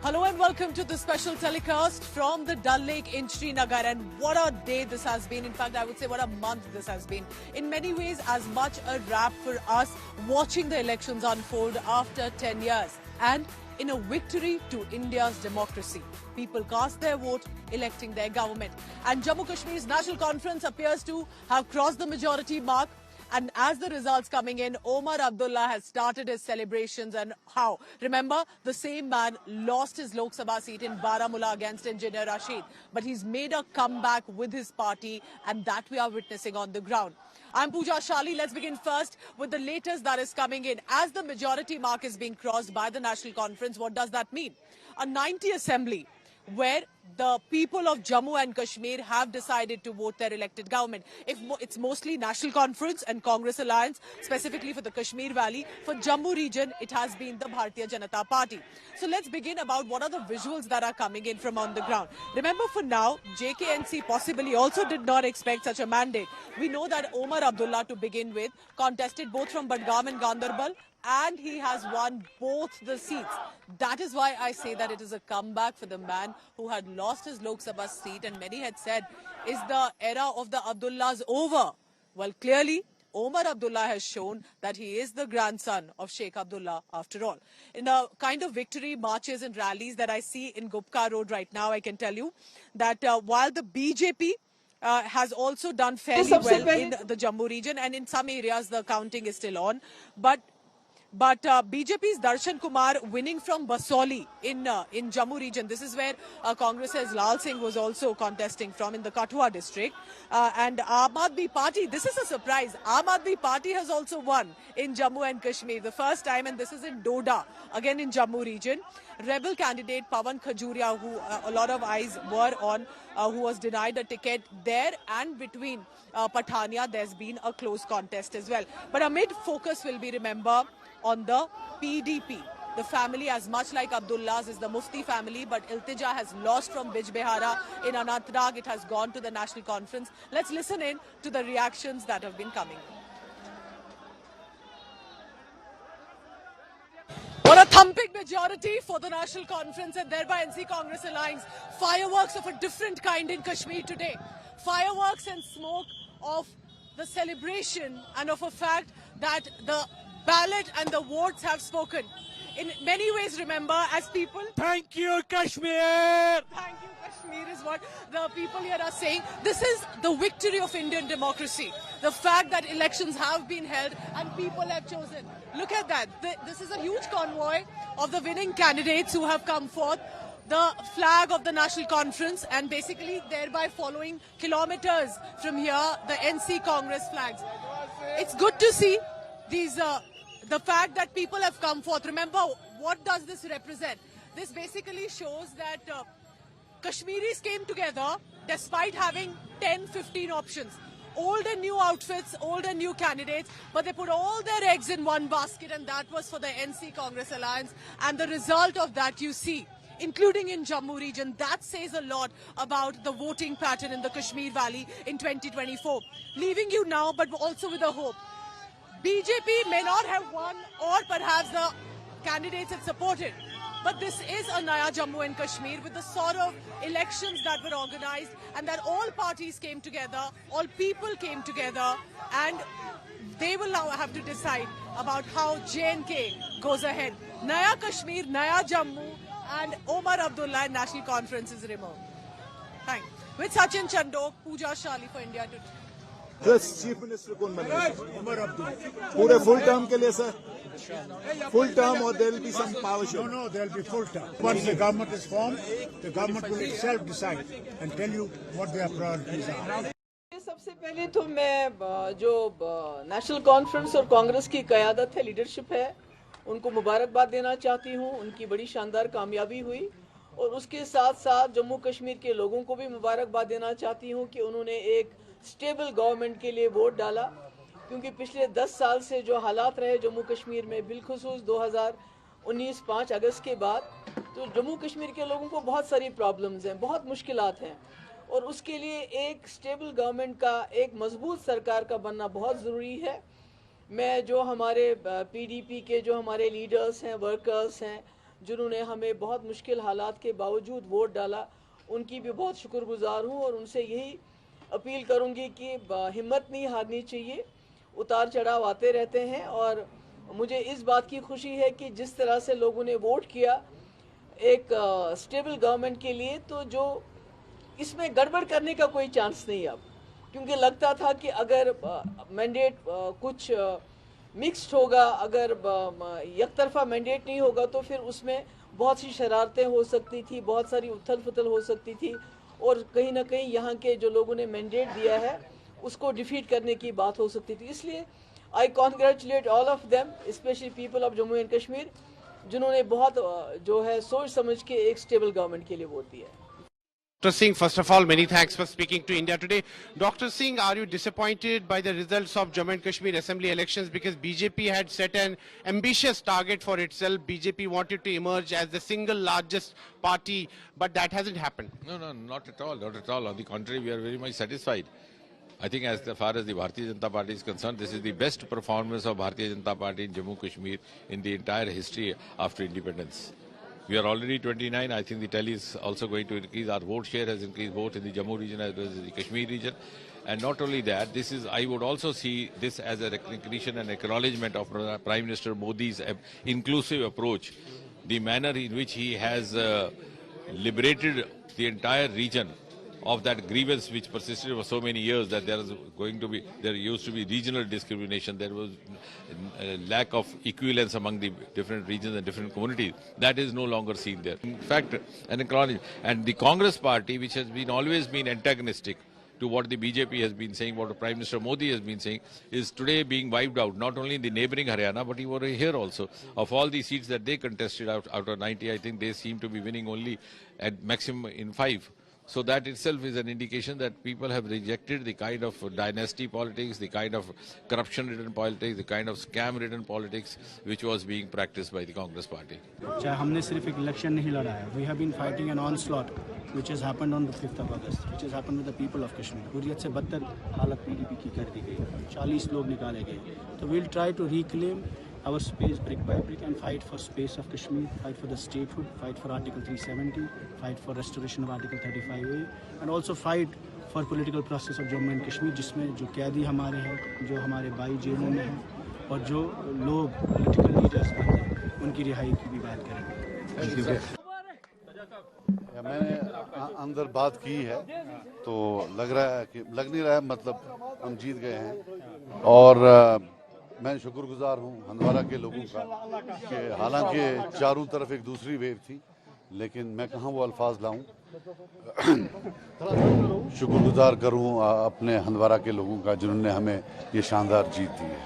Hello and welcome to the special telecast from the Dal Lake in Srinagar. And what a day this has been. In fact, I would say what a month this has been. In many ways, as much a wrap for us watching the elections unfold after 10 years. And in a victory to India's democracy. People cast their vote, electing their government. And Jammu Kashmir's National Conference appears to have crossed the majority mark. And as the results coming in, Omar Abdullah has started his celebrations. And how? Remember, the same man lost his Lok Sabha seat in Baramulla against Engineer Rashid. But he's made a comeback with his party, and that we are witnessing on the ground. I'm Pooja Shali. Let's begin first with the latest that is coming in. As the majority mark is being crossed by the National Conference, what does that mean? A 90 assembly where the people of Jammu and Kashmir have decided to vote their elected government. It's mostly National Conference and Congress Alliance, specifically for the Kashmir Valley. For Jammu region, it has been the Bharatiya Janata Party. So let's begin about what are the visuals that are coming in from on the ground. Remember, for now, JKNC possibly also did not expect such a mandate. We know that Omar Abdullah, to begin with, contested both from Budgam and Ganderbal, and he has won both the seats. That is why I say that it is a comeback for the man who had lost his Lok Sabha seat, and many had said, is the era of the Abdullahs over? Well, clearly, Omar Abdullah has shown that he is the grandson of Sheikh Abdullah after all. In the kind of victory marches and rallies that I see in Gupka Road right now, I can tell you that while the BJP has also done fairly well in the Jammu region, and in some areas the counting is still on, but BJP's Darshan Kumar winning from Basoli in Jammu region. This is where Congress's Lal Singh was also contesting from in the Kathua district. And Aam Aadmi Party, this is a surprise. Aam Aadmi Party has also won in Jammu and Kashmir, the first time, and this is in Doda, again in Jammu region. Rebel candidate Pawan Khajuria, who a lot of eyes were on, who was denied a ticket there, and between Pathania, there's been a close contest as well. But amid focus will be, remember, on the PDP. The family, as much like Abdullah's, is the Mufti family, but Iltija has lost from Bijbehara in Anantnag. It has gone to the National Conference. Let's listen in to the reactions that have been coming. What a thumping majority for the National Conference and thereby NC Congress Alliance. Fireworks of a different kind in Kashmir today. Fireworks and smoke of the celebration and of a fact that the ballot and the votes have spoken. In many ways, remember, as people... Thank you, Kashmir! Thank you, Kashmir is what the people here are saying. This is the victory of Indian democracy. The fact that elections have been held and people have chosen. Look at that. This is a huge convoy of the winning candidates who have come forth. The flag of the National Conference, and basically thereby following kilometers from here, the NC Congress flags. It's good to see these... the fact that people have come forth. Remember, what does this represent? This basically shows that Kashmiris came together despite having 10, 15 options. Old and new outfits, old and new candidates, but they put all their eggs in one basket, and that was for the NC Congress Alliance. And the result of that you see, including in Jammu region, that says a lot about the voting pattern in the Kashmir Valley in 2024. Leaving you now, but also with a hope. BJP may not have won, or perhaps the candidates it supported. But this is a Naya Jammu and Kashmir with the sort of elections that were organized, and that all parties came together, all people came together, and they will now have to decide about how J&K goes ahead. Naya Kashmir, Naya Jammu, and Omar Abdullah National Conference is removed. Thanks. With Sachin Chandok, Pooja Shali for India Today. Plus, Chief Minister कौन बनेगा? Omar Abdullah. पूरे full term के लिए sir? Full term, or there will be some power show? No, there will be full term. Once the government is formed, the government will itself decide and tell you what their priorities are. सबसे पहले तो मैं जो national conference और कांग्रेस की क़यादत है, leadership है, उनको मुबारकबाद देना चाहती हूँ. उनकी बड़ी शानदार कामयाबी हुई, और उसके साथ साथ जम्मू कश्मीर के लोगों को भी मुबारकबाद देना चाहती हूँ कि उन्होंने एक स्टेबल गवर्नमेंट के लिए वोट डाला. क्योंकि पिछले 10 साल से जो हालात रहे जम्मू कश्मीर में, बिलखुसूस 2019 5 अगस्त के बाद, तो जम्मू कश्मीर के लोगों को बहुत सारी प्रॉब्लम्स हैं, बहुत मुश्किलात हैं, और उसके लिए एक स्टेबल गवर्नमेंट का, एक मजबूत सरकार का बनना बहुत ज़रूरी है. मैं जो हमारे पीडीपी के जो हमारे लीडर्स हैं, वर्कर्स हैं, जिन्होंने हमें बहुत मुश्किल हालात के बावजूद वोट डाला, उनकी भी बहुत शुक्रगुजार हूँ और उनसे यही अपील करूँगी कि हिम्मत नहीं हारनी चाहिए। उतार चढ़ाव आते रहते हैं और मुझे इस बात की खुशी है कि जिस तरह से लोगों ने वोट किया एक स्टेबल गवर्नमेंट के लिए, तो जो इसमें गड़बड़ करने का कोई चांस नहीं अब, क्योंकि लगता था कि अगर मैंडेट कुछ मिक्स्ड होगा, अगर एक तरफा मैंडेट नहीं होगा तो फिर उसमें बहुत सी शरारतें हो सकती थी, बहुत सारी उथल पुथल हो सकती थी और कहीं ना कहीं यहाँ के जो लोगों ने मैंडेट दिया है उसको डिफीट करने की बात हो सकती थी। इसलिए I congratulate all of them, specially people of Jammu and Kashmir, जिन्होंने बहुत जो है सोच समझ के एक स्टेबल गवर्नमेंट के लिए वोट दिया है। Dr. Singh, first of all, many thanks for speaking to India today. Dr. Singh, are you disappointed by the results of Jammu and Kashmir Assembly elections? Because BJP had set an ambitious target for itself. BJP wanted to emerge as the single largest party, but that hasn't happened. No, not at all, not at all. On the contrary, we are very much satisfied. I think as far as the Bharatiya Janata Party is concerned, this is the best performance of Bharatiya Janata Party in Jammu Kashmir in the entire history after independence. We are already 29. I think the tally is also going to increase. Our vote share has increased both in the Jammu region as well as the Kashmir region. And not only that, I would also see this as a recognition and acknowledgement of Prime Minister Modi's inclusive approach. The manner in which he has liberated the entire region of that grievance which persisted for so many years, that there used to be regional discrimination, there was a lack of equivalence among the different regions and different communities. That is no longer seen there. In fact, an acknowledgement. And the Congress party, which has always been antagonistic to what the BJP has been saying, what Prime Minister Modi has been saying, is today being wiped out, not only in the neighbouring Haryana, but even here also. Of all the seats that they contested out of 90, I think they seem to be winning only at maximum in 5. So that itself is an indication that people have rejected the kind of dynasty politics, the kind of corruption-ridden politics, the kind of scam-ridden politics which was being practiced by the Congress party. चाहे हमने सिर्फ एक election नहीं लड़ा है, we have been fighting an onslaught which has happened on the 5th of August, which has happened with the people of Kashmir. Hurriyat से बदतर हालत PDP की कर दी गई, 40 लोग निकाले गए. So we'll try to reclaim our space brick by brick and fight for space of Kashmir, fight for the statehood, fight for Article 370, fight for restoration of Article 35A, and also fight for political process of Jammu and Kashmir, जिसमें जो कैदी हमारे हैं, जो हमारे भाई जेलों में हैं और जो लोग political leaders हैं, उनकी रिहाई की भी बात करेंगे। मैंने अंदर बात की है तो लग नहीं रहा है मतलब हम जीत गए हैं और मैं शुक्रगुजार हूँ हंदवारा के लोगों का कि हालांकि चारों तरफ एक दूसरी वेव थी, लेकिन मैं कहाँ वो अल्फाज लाऊं। शुक्रगुजार करूँ अपने हंदवारा के लोगों का जिन्होंने हमें ये शानदार जीत दी है।